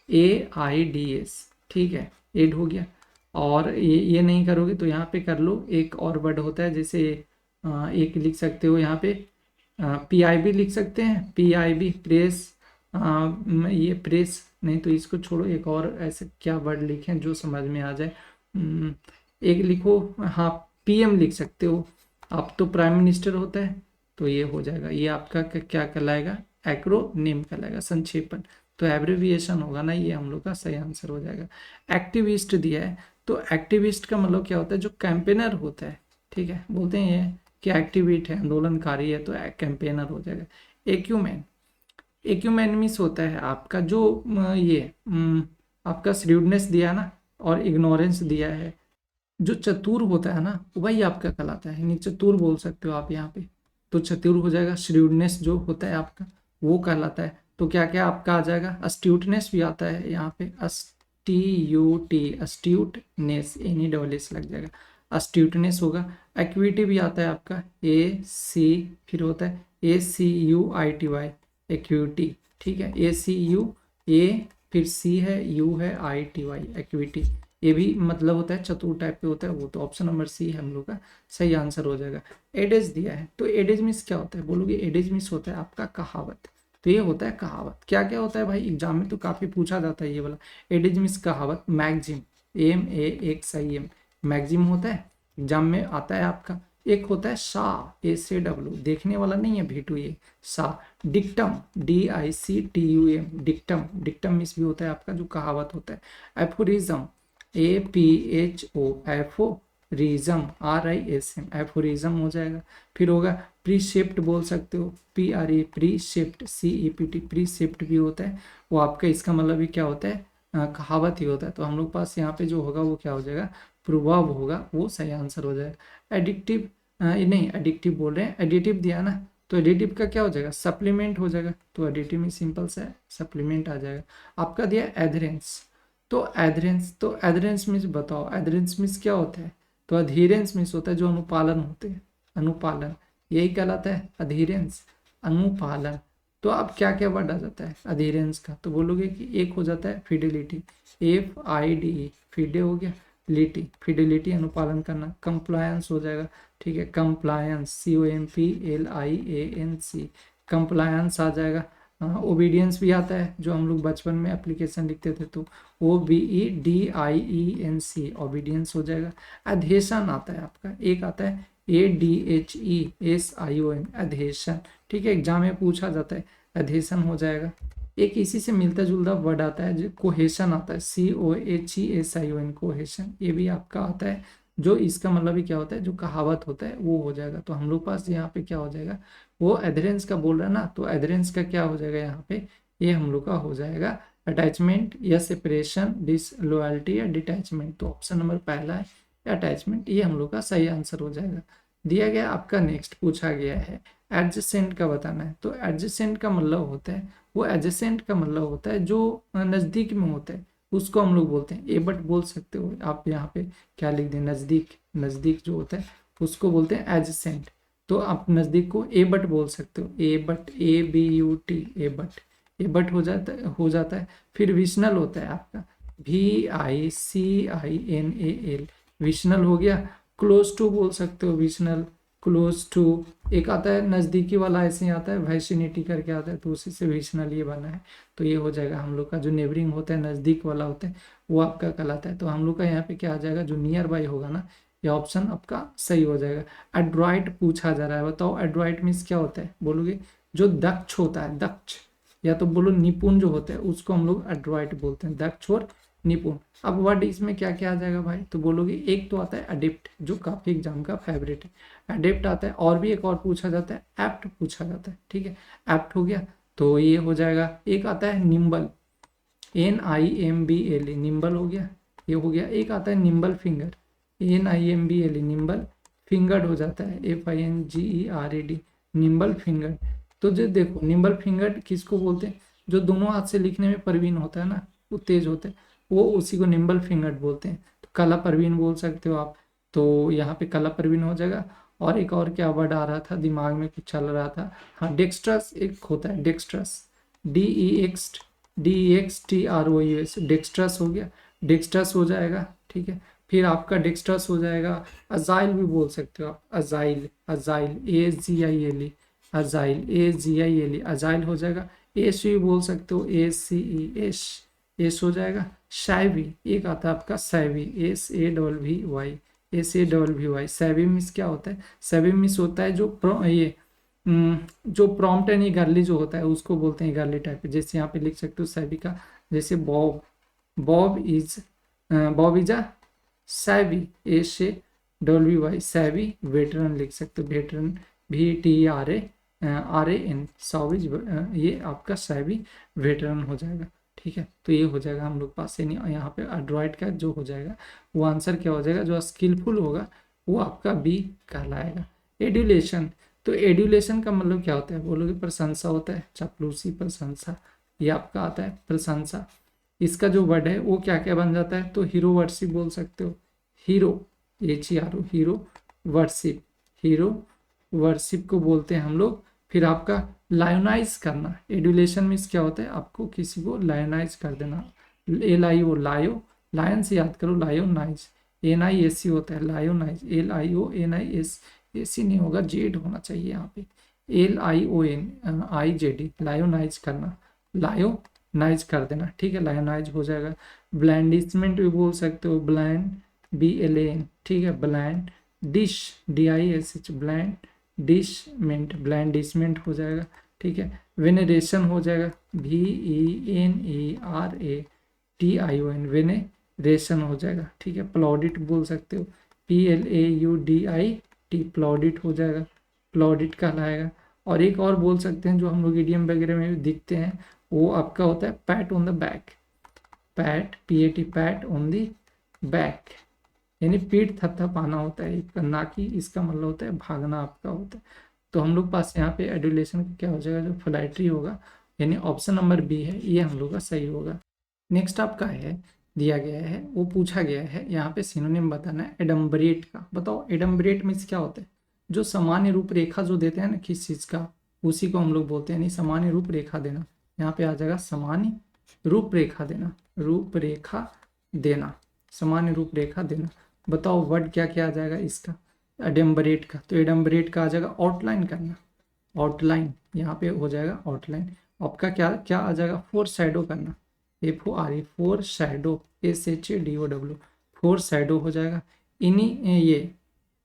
Speaker 1: AIDS, ठीक है, एड हो गया। और ये नहीं करोगे तो यहाँ पे कर लो, एक और वर्ड होता है, जैसे एक लिख सकते हो यहाँ पे, PIB लिख सकते हैं, PIB, प्रेस, ये प्रेस नहीं, तो इसको छोड़ो, एक और ऐसे क्या वर्ड लिखें जो समझ में आ जाए, एक लिखो, हाँ PM लिख सकते हो आप, तो प्राइम मिनिस्टर होता है, तो ये हो जाएगा, ये आपका क्या कहलाएगा, एक्रोनिम कहलाएगा, संक्षेपण। तो एब्रिविएशन होगा ना, ये हम लोग का सही आंसर हो जाएगा। एक्टिविस्ट दिया है, तो एक्टिविस्ट का मतलब क्या होता है, जो कैंपेनर होता है, ठीक है, बोलते हैं ये कि एक्टिविस्ट है, आंदोलनकारी है, तो कैंपेनर हो जाएगा। एक्यूमेन, एक्यूमेनिमिस होता है आपका जो आपका श्रीडनेस दिया है ना, और इग्नोरेंस दिया है। जो चतुर होता है ना, वही आपका कहलाता है, नहीं चतुर बोल सकते हो आप यहाँ पे, तो चतुर हो जाएगा। श्रीडनेस जो होता है आपका वो कहलाता है। तो क्या क्या आपका आ जाएगा, अस्ट्यूटनेस भी आता है यहाँ पे, अस्टीयूटी, अस्ट्यूटनेस, एनी डबल एस लग जाएगा, अस्ट्यूटनेस होगा। एक्विटी भी आता है आपका, ए सी, फिर होता है ACUITY, एक्विटी, ठीक है, ACU, ए फिर सी है, यू है, ITY, एक्विटी। ये भी मतलब होता है चतुर टाइप पे होता है वो, तो ऑप्शन नंबर सी हम लोग का सही आंसर हो जाएगा। एडेज दिया है, तो एडेज मीन्स क्या होता है, बोलोगे एडेज मीन्स होता है आपका कहावत। तो ये होता है कहावत। क्या क्या होता है भाई, एग्जाम में तो काफी पूछा जाता है ये वाला। एडेज मीन्स कहावत। मैगजिम, MAXIM, मैगजिम होता है, एग्जाम में आता है आपका। एक होता है शाह, SAW, देखने वाला नहीं है भेटू, ये Shah. Dictum, DICTUM, dictum, dictum means भी होता है आपका जो कहावत होता है। Aphorism, APHO, aphorism, RISM, aphorism हो जाएगा। फिर होगा प्रीसेप्ट, बोल सकते हो, PRE, प्रीसेप्ट, CEPT, प्रीसेप्ट भी होता है वो आपका, इसका मतलब भी क्या होता है, कहावत ही होता है। तो हम लोग पास यहाँ पे जो होगा वो क्या हो जाएगा, प्रोवर्ब होगा, वो सही आंसर हो जाएगा। एडिक्टिव, नहीं एडिक्टिव बोल रहे हैं, एडिटिव दिया ना, तो एडिटिव का क्या हो जाएगा, सप्लीमेंट हो जाएगा। तो एडिटिव में सिंपल सा सप्लीमेंट आ जाएगा। आपका दिया एडहेरेंस, तो एडहेरेंस, तो एडहेरेंस मीन्स बताओ, एडहेरेंस मीन्स क्या होता है, तो अधीरेंस मीन्स होता है जो अनुपालन होते हैं, अनुपालन, यही कहलाता है अधीरेंस, अनुपालन। तो अब क्या क्या वर्ड आ जाता है अधीरेंस का, तो बोलोगे कि एक हो जाता है फिडेलिटी, FIDE, फिडे हो गया, लिटी, फिडेलिटी अनुपालन करना। कंप्लायंस हो जाएगा, ठीक है, कंप्लायंस, COMPLIANC, कंप्लायंस आ जाएगा। ओबीडियंस भी आता है, जो हम लोग बचपन में एप्लीकेशन लिखते थे, तो OBEDIENC, ओबीडियंस हो जाएगा। अधेशन आता है आपका, एक आता है ADHESION, अधेशन, ठीक है, एग्जाम में पूछा जाता है, अधेशन हो जाएगा। एक इसी से मिलता जुलता वर्ड आता है जो कोहेशन आता है, COHESION, कोहेशन, ये भी आपका आता है, जो इसका मतलब भी क्या होता है, जो कहावत होता है वो हो जाएगा। तो हम लोग पास यहाँ पे क्या हो जाएगा, वो एडहेरेंस का बोल रहा है ना, तो एडहेरेंस का क्या हो जाएगा यहाँ पे, ये हम लोग का हो जाएगा अटैचमेंट या सेपरेशन, डिसलॉयल्टी या डिटैचमेंट। तो ऑप्शन नंबर पहला है अटैचमेंट, ये हम लोग का सही आंसर हो जाएगा। दिया गया आपका नेक्स्ट पूछा गया है एडजेसेंट का बताना है। तो एडजेसेंट का मतलब होता है, वो एडजेसेंट का मतलब होता है जो नज़दीक में होता है, उसको हम लोग बोलते हैं एबट, बोल सकते हो आप, यहाँ पे क्या लिख दें, नज़दीक, नज़दीक जो होता है उसको बोलते हैं एडजेसेंट। तो आप नज़दीक को एबट बोल सकते हो, एबट, ABUT, एबट, एबट हो जाता है। फिर विशनल होता है आपका, VICINAL, विशनल हो गया। क्लोज टू बोल सकते हो, विशनल, क्लोज टू। एक आता है नज़दीकी वाला, ऐसे ही आता है वाइसिनिटी करके आता है, तो उसी से विशनल ये बना है। तो ये हो जाएगा हम लोग का, जो नेबरिंग होता है, नज़दीक वाला होता है, वो आपका कहलाता है। तो हम लोग का यहाँ पे क्या आ जाएगा, जो नियर बाई होगा ना, ये ऑप्शन आपका सही हो जाएगा। एड्रॉइट पूछा जा रहा है, बताओ एड्रॉइट मीन्स क्या होता है, बोलोगे जो दक्ष होता है, दक्ष, या तो बोलो निपुण जो होता है, उसको हम लोग एड्रॉइट बोलते हैं, दक्ष और निपुण। अब वर्ड इसमें क्या क्या आ जाएगा भाई, तो बोलोगे एक तो आता है अडेप्ट, जो काफी एग्जाम का फेवरेट है, अडेप्ट आता है। और भी एक और पूछा जाता है, एप्ट पूछा जाता है, ठीक है, एप्ट हो गया, तो ये हो जाएगा। एक आता है निम्बल, NIMBL, निम्बल हो गया, ये हो गया। एक आता है nimble finger, NIMBL, nimble fingered हो जाता है, FINGERAD, निम्बल फिंगर। तो जो देखो निम्बल फिंगर किसको बोलते हैं, जो दोनों हाथ से लिखने में प्रवीण होता है ना, वो तेज होते हैं, वो उसी को निम्बल फिंगर्ड बोलते हैं। तो कला प्रवीण बोल सकते हो आप, तो यहाँ पे कला प्रवीण हो जाएगा। और एक और क्या वर्ड आ रहा था दिमाग में, कुछ चल रहा था, हाँ डेक्स्ट्रस एक होता है, डेक्स्ट्रस, DEXTROUS, डेक्स्ट्रस हो गया, डेक्स्ट्रस हो जाएगा, ठीक है। फिर आपका डेक्स्ट्रस हो जाएगा। अजाइल भी बोल सकते हो आप, agile, agile, AGILE, agile, AGILE, agile हो जाएगा। एस भी बोल सकते हो, ACE, एस, एस हो जाएगा। सैवी, एक आता है आपका savvy, SAVVY, SAVVY, savvy miss क्या होता है, सैवी मिस होता है जो ये जो प्रॉम्प्ट यानी गर्ली जो होता है उसको बोलते हैं गर्ली टाइप। जैसे यहाँ पे लिख सकते हो सैवी का, जैसे Bob, Bob is a savvy, SAWY savvy, veteran लिख सकते हो, वेटरन VETRAN सॉविज, ये आपका सैवी वेटरन हो जाएगा। ठीक है, तो ये हो जाएगा हम लोग पास, यानी यहाँ पे एड्रॉइड का जो हो जाएगा वो आंसर क्या हो जाएगा, जो स्किलफुल होगा वो आपका बी कहलाएगा। एड्यूलेशन, तो एड्यूलेशन का मतलब क्या होता है, बोलोगे प्रशंसा होता है, चापलूसी, प्रशंसा, ये आपका आता है प्रशंसा। इसका जो वर्ड है वो क्या क्या बन जाता है, तो हीरो वर्शिप बोल सकते हो, hero HERO, hero worship, hero worship को बोलते हैं हम लोग। फिर आपका लायोनाइज करना, एडुलेशन मीन्स क्या होता है, आपको किसी को लायोनाइज कर देना, LIO लायो, लायन से याद करो, लायोनाइज, NISC होता है लायोनाइज, LIONISAC नहीं होगा, जेड होना चाहिए यहाँ पे, LIONIZD, लायोनाइज करना, लायोनाइज कर देना। ठीक है, लायोनाइज हो जाएगा। ब्लैंडिशमेंट भी बोल सकते हो, ब्लैंड BLAN, ठीक है, ब्लैंड डिश DISH, ब्लैंड डिशमेंट, ब्लैंडिशमेंट हो जाएगा। ठीक है, वेनेरेशन हो जाएगा, VENERATION, वेनेरेशन हो जाएगा। ठीक है, प्लॉडिट बोल सकते हो, PLAUDIT, प्लॉडिट हो जाएगा, प्लॉडिट कहलाएगा। और एक और बोल सकते हैं जो हम लोग इडियम वगैरह में भी दिखते हैं, वो आपका होता है PAT on the back, PAT PAT, PAT on the back, यानी पीठ थपथपाना होता है, ना कि इसका मतलब होता है भागना आपका होता है। तो हम लोग पास यहाँ पे एडुलेशन का क्या हो जाएगा, जो फ्लैटरी होगा, यानी ऑप्शन नंबर बी है, ये हम लोग का सही होगा। नेक्स्ट आपका है, दिया गया है, वो पूछा गया है यहाँ पे सिनोनिम बताना है एडम्बरेट का। बताओ एडम्बरेट मीन्स क्या होता है, जो सामान्य रूपरेखा जो देते हैं ना किस चीज़ का, उसी को हम लोग बोलते हैं, यानी सामान्य रूपरेखा देना। यहाँ पे आ जाएगा सामान्य रूपरेखा देना, रूपरेखा देना, सामान्य रूपरेखा देना। बताओ वर्ड क्या क्या आ जाएगा इसका, एडम्बरेट का, तो एडम्बरेट का आ जाएगा आउटलाइन करना, आउटलाइन यहाँ पे हो जाएगा आउटलाइन। आपका क्या क्या आ जाएगा, फोर शैडो करना, FORE, four shadow, SHADOW, four shadow हो जाएगा। इन्हीं ये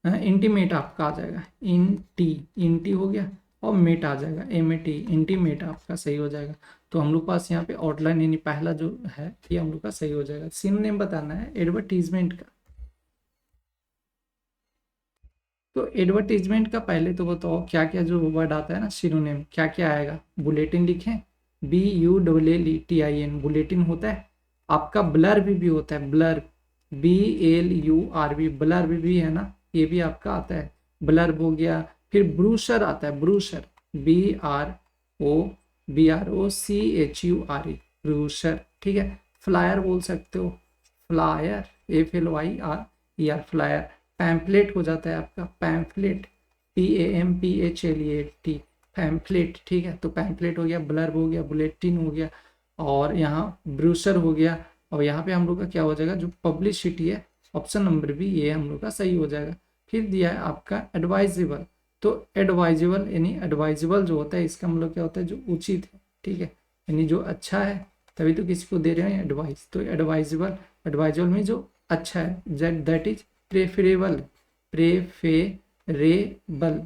Speaker 1: इंटीमेट आपका आ जाएगा, इंटी हो गया, और मेट आ जाएगा, MAT, इंटीमेट आपका सही हो जाएगा। तो हम लोग पास यहाँ पे आउटलाइन यानी पहला जो है ये हम लोग का सही हो जाएगा। सिनोनिम बताना है एडवर्टीजमेंट का। तो एडवर्टीजमेंट का पहले तो बताओ क्या क्या जो वर्ड आता है ना सिनोनिम, क्या क्या आएगा। बुलेटिन लिखें, BULLETIN, बुलेटिन होता है। आपका ब्लर भी होता है, ब्लर BLURB, ब्लर भी है ना, ये भी आपका आता है, ब्लर हो गया। फिर ब्रूशर आता है, ब्रूशर BROCHURE, ब्रूशर। ठीक है, फ्लायर बोल सकते हो, फ्लायर FLYER, फ्लायर। पैम्पलेट हो जाता है आपका, पैम्पलेट PAMPHLET, पैम्पलेट। ठीक है, तो पैम्पलेट हो गया, ब्लर्ब हो गया, बुलेटिन हो गया, और यहाँ ब्रूशर हो गया। और यहाँ पे हम लोग का क्या हो जाएगा, जो पब्लिसिटी है, ऑप्शन नंबर भी ये हम लोग का सही हो जाएगा। फिर दिया है आपका एडवाइजेबल, तो एडवाइजेबल यानी एडवाइजेबल जो होता है इसका मतलब क्या होता है, जो उचित है। ठीक है, यानी जो अच्छा है, तभी तो किसी को दे रहे हैं एडवाइस। तो एडवाइजेबल, एडवाइजेबल में जो अच्छा है, that is preferable, preferable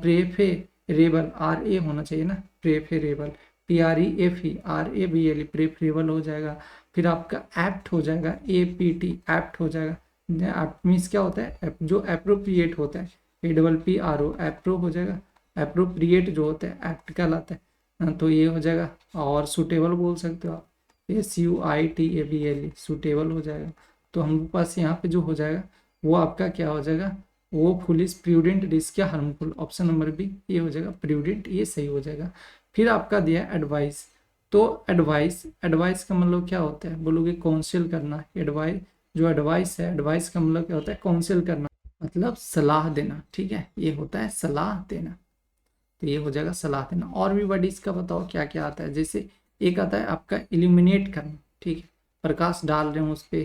Speaker 1: preferable RA होना चाहिए ना, प्रेफरेबल PREFERABLE, प्रेफरेबल हो जाएगा। फिर आपका एप्ट हो जाएगा, APT, एप्ट हो जाएगा। एप्ट मीन्स क्या होता है, जो अप्रोप्रिएट होता है, APPRO, एप्रो हो जाएगा। अप्रोप्रिएट जो होता है एप्ट कहलाता है, तो ये हो जाएगा। और सुटेबल बोल सकते हो आप, SUITABLE, सुटेबल हो जाएगा। तो हम पास यहाँ पे जो हो जाएगा वो आपका क्या हो जाएगा, वो फुलिश, प्रूडेंट, रिस्क या हार्मफुल, ऑप्शन नंबर बी ये हो जाएगा, प्रूडेंट, ये सही हो जाएगा। फिर आपका दिया एडवाइस, तो एडवाइस का मतलब क्या होता है, बोलोगे काउंसिल करना। एडवाइस, जो एडवाइस है, एडवाइस का मतलब क्या होता है, काउंसिल करना, मतलब सलाह देना। ठीक है, ये होता है सलाह देना, तो ये हो जाएगा सलाह देना। और भी वर्ड इसका बताओ क्या क्या आता है, जैसे एक आता है आपका इल्यूमिनेट करना। ठीक है, प्रकाश डाल रहे हैं उस पर,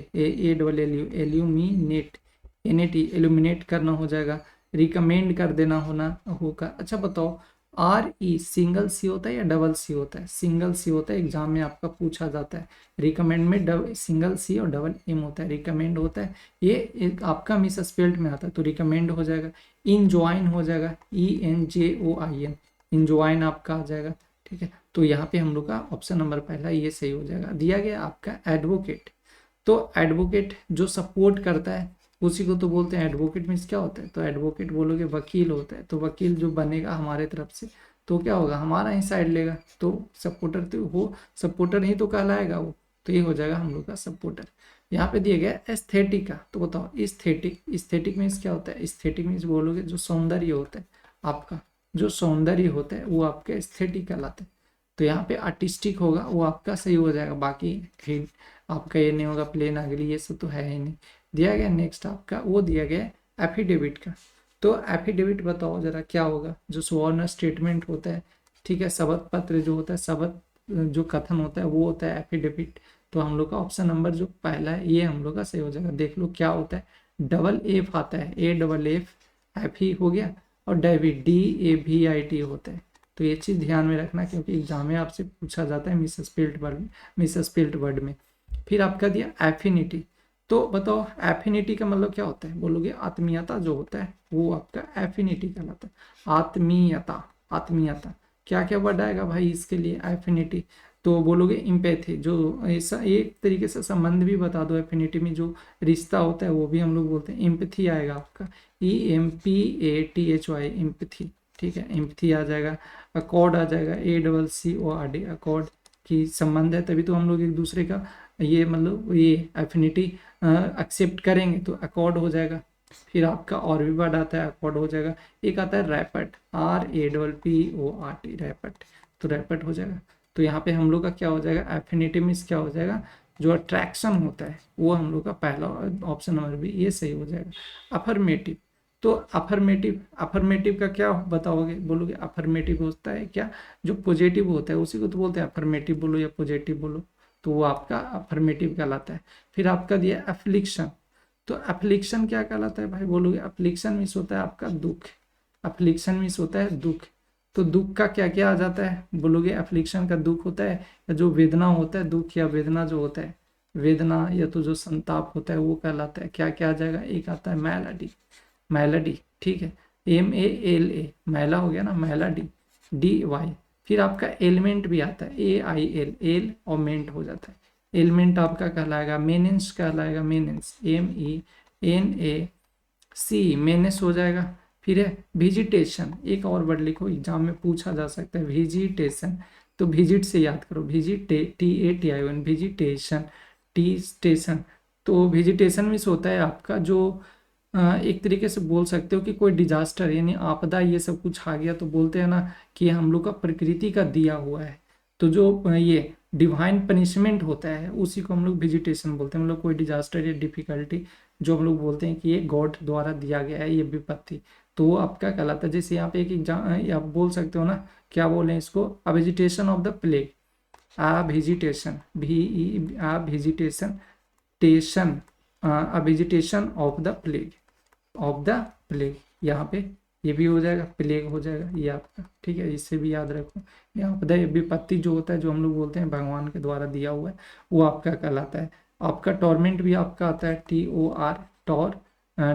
Speaker 1: एल्यूमिनेट, NAT, इल्यूमिनेट करना हो जाएगा। रिकमेंड कर देना होना होगा। अच्छा बताओ RE सिंगल सी होता है या डबल सी होता है? सिंगल सी होता है, एग्जाम में आपका पूछा जाता है। रिकमेंड में सिंगल सी और डबल एम होता है, रिकमेंड होता है, ये एक आपका मिस स्पेल्ड में आता है तो रिकमेंड हो जाएगा। इंजॉइन हो जाएगा, ENJOIN, इंजॉइन आपका आ जाएगा, ठीक है। तो यहाँ पे हम लोग का ऑप्शन नंबर पहला ये सही हो जाएगा। दिया गया आपका एडवोकेट, तो एडवोकेट जो सपोर्ट करता है उसी को तो बोलते हैं एडवोकेट। मीन्स क्या होता है? तो एडवोकेट बोलोगे वकील होता है, तो वकील जो बनेगा हमारे तरफ से तो क्या होगा? हमारा ही साइड लेगा, तो सपोर्टर तो वो सपोर्टर ही तो कहलाएगा वो, तो ये हो जाएगा हम लोग का सपोर्टर। यहाँ पे दिया गया एस्थेटिक का, तो बताओ इस्थेटिक मीन्स क्या होता है? इस्थेटिक मीन्स बोलोगे जो सौंदर्य होता है आपका, जो सौंदर्य होता है वो आपका एस्थेटिक कहलाता है। तो यहाँ पे आर्टिस्टिक होगा, वो आपका सही हो जाएगा। बाकी आपका ये नहीं होगा, प्लेन अगली ये सब तो है ही नहीं। दिया गया नेक्स्ट आपका, वो दिया गया एफिडेविट का। तो एफिडेविट बताओ जरा क्या होगा? जो स्वर्ण स्टेटमेंट होता है, ठीक है, शपथ पत्र जो होता है, शपथ जो कथन होता है वो होता है एफिडेविट। तो हम लोग का ऑप्शन नंबर जो पहला है ये हम लोग का सही हो जाएगा। देख लो क्या होता है, डबल एफ आता है, AFF ही हो गया, और डेविड DAVIT होता है। तो ये चीज़ ध्यान में रखना, क्योंकि एग्जाम में आपसे पूछा जाता है मिस स्पेल्ड वर्ड में। फिर आपका दिया एफिनिटी, तो बताओ एफिनिटी का मतलब क्या होता है? बोलोगे आत्मीयता जो होता है वो आपका एफिनिटी कहलाता है। आत्मीयता, आत्मीयता क्या क्या वर्ड आएगा भाई इसके लिए? एफिनिटी तो बोलोगे इम्पैथी, जो ऐसा एक तरीके से संबंध भी बता दो। एफिनिटी में जो रिश्ता होता है वो भी हम लोग बोलते हैं। एम्पैथी आएगा आपका, EMPATHY, एम्पैथी, ठीक है, एम्पैथी आ जाएगा। अकॉर्ड आ जाएगा, ACCORD, अकॉर्ड की संबंध है तभी तो हम लोग एक दूसरे का ये मतलब ये एफिनिटी एक्सेप्ट करेंगे, तो अकॉर्ड हो जाएगा। फिर आपका और भी वर्ड आता है, अकॉर्ड हो जाएगा। एक आता है रैपट, RAPPORT, रैपट, तो रैपट हो जाएगा। तो यहाँ पे हम लोग का क्या हो जाएगा? एफिनिटी मीन्स क्या हो जाएगा? जो अट्रैक्शन होता है वो हम लोग का पहला ऑप्शन नंबर भी ये सही हो जाएगा। अफर्मेटिव, तो अफर्मेटिव का क्या बताओगे? बोलोगे अफर्मेटिव होता है क्या? जो पॉजिटिव होता है उसी को तो बोलते हैं अफर्मेटिव बोलो या पॉजिटिव बोलो, तो वो आपका अफर्मेटिव कहलाता है। फिर आपका दिया एफ्लिक्शन, तो एफ्लिक्शन क्या कहलाता है भाई? बोलोगे एफ्लिक्शन मीन्स होता है आपका दुख, एफ्लिक्शन मीन्स होता है दुख। तो दुख का क्या क्या आ जाता है? बोलोगे एफ्लिक्शन का दुख होता है, या जो वेदना होता है, दुख या वेदना जो होता है, वेदना या तो जो संताप होता है वो कहलाता है। क्या क्या आ जाएगा? एक आता है मेलोडी, मेलोडी, ठीक है, MALA, मैला हो गया ना, मेलोडी, DY। फिर आपका एलिमेंट भी आता है, AIL, एल और मेंट हो जाता है। एलिमेंट आपका कहलाएगा मेनेंस, कहलाएगा मेनेंस, MENAC, मेनेस हो जाएगा। फिर है वेजिटेशन, एक और वर्ड लिखो, एग्जाम में पूछा जा सकता है, वेजिटेशन, तो विजिट से याद करो, TATION, वेजिटेशन, टी स्टेशन। तो वेजिटेशन मीन्स होता है आपका जो एक तरीके से बोल सकते हो कि कोई डिजास्टर यानी आपदा ये सब कुछ आ गया, तो बोलते हैं ना कि हम लोग का प्रकृति का दिया हुआ है। तो जो ये डिवाइन पनिशमेंट होता है उसी को हम लोग वेजिटेशन बोलते हैं। मतलब कोई डिजास्टर या डिफिकल्टी जो हम लोग बोलते हैं कि ये गॉड द्वारा दिया गया है ये विपत्ति, तो वो आपका कहलाता है। जैसे यहाँ पे एक एग्जाम आप बोल सकते हो ना, क्या बोले इसको? A vegetation of the plague, a vegetation, a vegetation, tation, a vegetation of the plague, of the plague, यहाँ पे ये भी हो जाएगा, प्लेग हो जाएगा ये आपका, ठीक है, इससे भी याद रखो। यहाँ पे विपत्ति जो होता है जो हम लोग बोलते हैं भगवान के द्वारा दिया हुआ है वो आपका कहलाता है। आपका टॉर्मेंट भी आपका आता है, TOR, टॉर,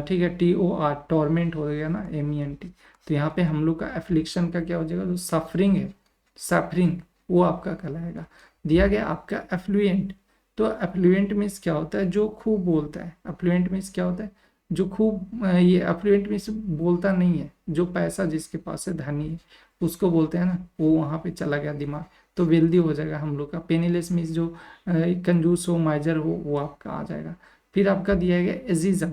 Speaker 1: ठीक है, TOR, टॉर्मेंट हो गया ना, MENT। तो यहाँ पे हम लोग का एफ्लिक्शन का क्या हो जाएगा? जो सफरिंग है, सफरिंग, वो आपका कहलाएगा। दिया गया आपका एफ्लुएंट, तो एफ्लुएंट मीन्स क्या होता है? जो खूब बोलता है। एफ्लुएंट मीन्स क्या होता है? जो खूब ये एफ्लुएंट मीन्स बोलता नहीं है, जो पैसा जिसके पास है, धनी है, उसको बोलते हैं ना, वो वहाँ पे चला गया दिमाग, तो वेल्दी हो जाएगा हम लोग का। पेनीलेस मीन्स जो कंजूस हो, माइजर हो, वो आपका आ जाएगा। फिर आपका दिया गया एजिज्म,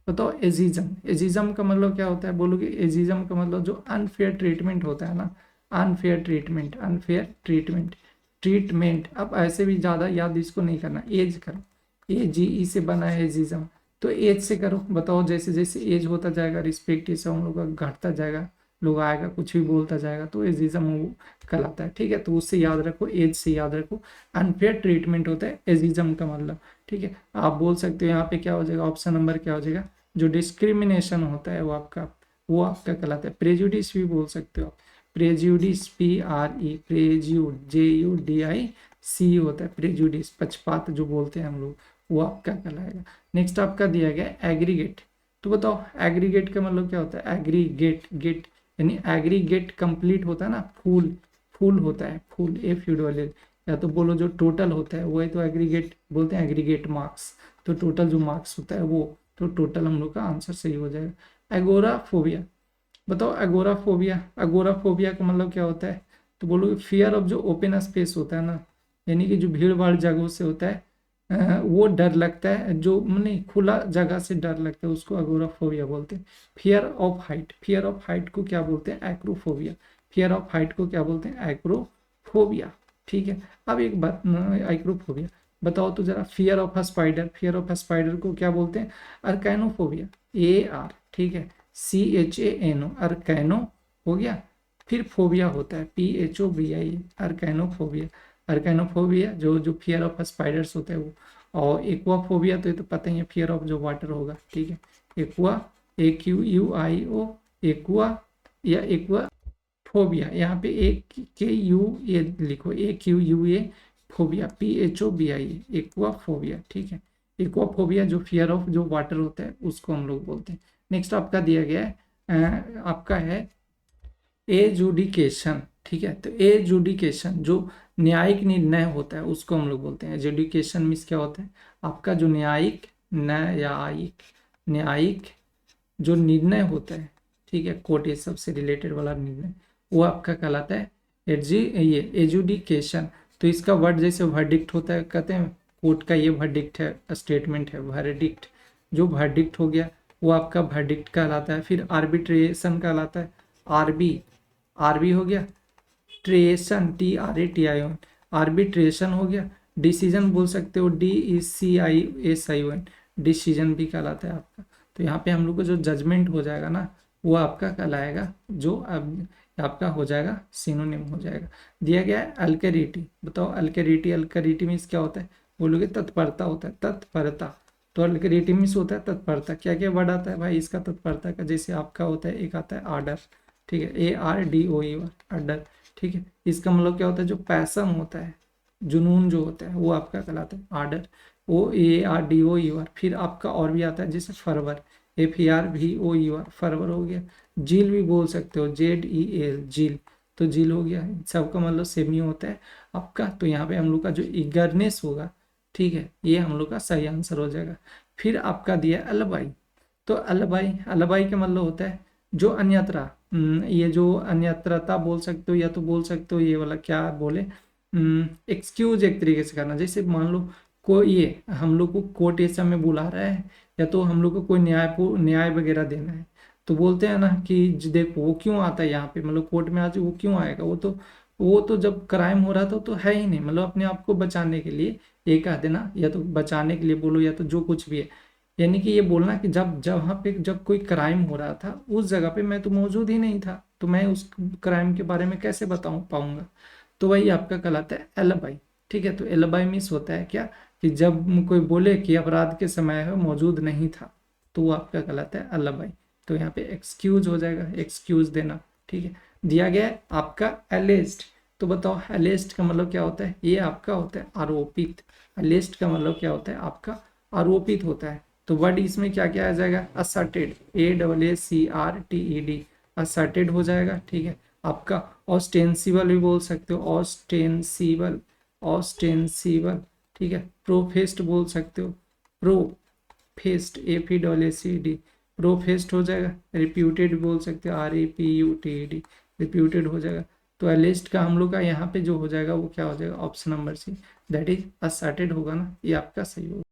Speaker 1: बताओ एजिज्म, एजिज्म का मतलब क्या होता है? बोलोगे एजिज्म का मतलब जो अनफेयर ट्रीटमेंट होता है ना, unfair treatment, unfair treatment, treatment. अब ऐसे भी ज़्यादा याद इसको नहीं करना, एज करो, AGE से बना है एजिज्म, तो एज से करो। बताओ जैसे जैसे एज होता जाएगा रिस्पेक्ट ये सब हम लोग का घटता जाएगा, लोग आएगा कुछ भी बोलता जाएगा, तो एजिज्म वो कहलाता है, ठीक है। तो उससे याद रखो, एज से याद रखो, अनफेयर ट्रीटमेंट होता है एजिज्म का मतलब, ठीक है। आप बोल सकते हो यहाँ पे क्या हो जाएगा? ऑप्शन नंबर क्या हो जाएगा? जो डिस्क्रिमिनेशन होता है वो आपका कहलाता है। प्रेजुडिस भी बोल सकते हो आप, प्रेजुडिस PREJUDIC होता है, प्रेजुडिस, पक्षपात जो बोलते हैं हम लोग, वो आपका कहलाएगा। नेक्स्ट आपका दिया गया एग्रीगेट। तो बताओ एग्रीगेट का मतलब क्या होता है? एग्रीगेट, गेट यानी एग्रीगेट कंप्लीट होता है ना, फूल, फूल होता है, फूल, FUL, या तो बोलो जो टोटल होता है वही तो एग्रीगेट बोलते हैं, एग्रीगेट मार्क्स, तो टोटल जो मार्क्स होता है वो, तो टोटल हम लोग का आंसर सही हो जाएगा। एगोराफोबिया, बताओ एगोराफोबिया, एगोराफोबिया का मतलब क्या होता है? तो बोलो फियर ऑफ जो ओपन स्पेस होता है ना, यानी कि जो भीड़ भाड़ जगहों से होता है, वो डर लगता है, जो नहीं खुला जगह से डर लगता है, उसको एगोराफोबिया बोलते हैं। Fear of height, fear of height को क्या बोलते हैं? एक्रोफोबिया, फियर ऑफ हाइट को क्या बोलते हैं? एक्रोफोबिया, ठीक है। अब एक बात, एक्रोफोबिया, बताओ तो जरा, fear of a spider, fear of a spider को क्या बोलते हैं? अर्कैनोफोबिया, AR, ठीक है, CHANO, अर्कैनो हो गया, फिर फोबिया होता है PHOBIA, अर्कैनोफोबिया, अर्कैनोफोबिया जो फियर ऑफ स्पाइडर्स होता है वो। और एक्वाफोबिया तो ये तो पता ही है, फियर ऑफ जो वाटर होगा, ठीक है। एक्वा, AQUIO, एक्वा या एक्वा फोबिया, यहाँ पे AKUA लिखो, AQUA, फोबिया PHOBIA, एक्वाफोबिया, ठीक है। एक्वाफोबिया जो फियर ऑफ जो वाटर होता है उसको हम लोग बोलते हैं। नेक्स्ट आपका दिया गया है, आपका है एजुडिकेशन, ठीक है। तो एजुडिकेशन जो न्यायिक निर्णय होता है उसको हम लोग बोलते हैं। एजुडिकेशन मीन्स क्या होता है? आपका जो न्यायिक, न्यायिक, न्यायिक जो निर्णय होता है, ठीक है, कोर्ट ये सबसे रिलेटेड वाला निर्णय, वो आपका कहलाता है ये एजुडिकेशन। तो इसका वर्ड जैसे वर्डिक्ट होता है, कहते हैं कोर्ट का ये वर्डिक्ट है, स्टेटमेंट है, वर्डिक्ट, जो वर्डिक्ट हो गया वो आपका वर्डिक्ट कहलाता है। फिर आर्बिट्रेशन कहलाता है, आरबी हो गया, ट्रेशन, TRATION, आर्बिट्रेशन हो गया। डिसीजन बोल सकते हो, DECISION, डिसीजन भी कहलाता है आपका। तो यहाँ पे हम लोग को जो जजमेंट हो जाएगा ना, वो आपका कहलाएगा, जो अब आपका हो जाएगा सिनोनिम हो जाएगा। दिया गया है अल्केरिटी, बताओ अल्केरिटी, अल्केरिटी मीन्स क्या होता है? बोलोगे तत्परता होता है, तत्परता। तो अल्केरिटी मीन्स होता है तत्परता। क्या क्या वर्ड आता है भाई इसका तत्परता का? जैसे आपका होता है, एक आता है आर्डर, ठीक है, ARDOE, आर्डर, ठीक है। इसका मतलब क्या होता है? जो पैशन होता है, जुनून जो होता है, वो आपका कहलाता है आर्डर, OARDOER। फिर आपका और भी आता है जैसे फरवर, FERVOER, फरवर हो गया। झील भी बोल सकते हो, ZEL, झील, तो झील हो गया। सबका मतलब सेम ही होता है आपका। तो यहाँ पे हम लोग का जो ईगरनेस होगा, ठीक है, ये हम लोग का सही आंसर हो जाएगा। फिर आपका दिया अलबाई, तो अलबाई, अलबाई का मतलब होता है जो अन्यत्रा, ये जो अन्यत्रता बोल सकते हो, या तो बोल सकते हो ये वाला क्या बोले, एक्सक्यूज एक तरीके से करना। जैसे मान लो कोई ये हम लोग को कोर्ट ये सब में बुला रहा है, या तो हम लोग को कोई न्याय वगैरह देना है, तो बोलते हैं ना कि देखो वो क्यों आता है यहाँ पे, मतलब कोर्ट में आज वो क्यों आएगा? वो तो जब क्राइम हो रहा था तो है ही नहीं, मतलब अपने आप को बचाने के लिए ये कह देना, या तो बचाने के लिए बोलो, या तो जो कुछ भी है, यानी कि ये बोलना कि जब जहाँ पे जब कोई क्राइम हो रहा था उस जगह पे मैं तो मौजूद ही नहीं था, तो मैं उस क्राइम के बारे में कैसे बताऊं पाऊंगा? तो वही आपका कहलाता है एलबाई, ठीक है। तो एलबाई मीन्स होता है क्या, कि जब कोई बोले कि अपराध के समय है मौजूद नहीं था, तो वो आपका कहलाता है एलबाई। तो यहाँ पे एक्सक्यूज हो जाएगा, एक्सक्यूज देना, ठीक है। दिया गया है आपका एलेस्ड, तो बताओ एलेस्ड का मतलब क्या होता है? ये आपका होता है आरोपित। एलेस्ड का मतलब क्या होता है? आपका आरोपित होता है। तो वर्ड इसमें क्या क्या आ जाएगा? असर्टेड, ASSERTED, असर्टेड हो जाएगा, ठीक है। आपका ऑस्टेंसिबल भी बोल सकते हो, ऑस्टेंसिबल, ऑस्टेंसिबल, ठीक है। प्रोफेस्ट बोल सकते हो, प्रोफेस्ट, APEECED, प्रोफेस्ट हो जाएगा। रिप्यूटेड बोल सकते हो, REPUTED, रिप्यूटेड हो जाएगा। तो एलिस्ट का हम लोग का यहाँ पे जो हो जाएगा वो क्या हो जाएगा? Option number C, that is asserted होगा ना, ये आपका सही होगा।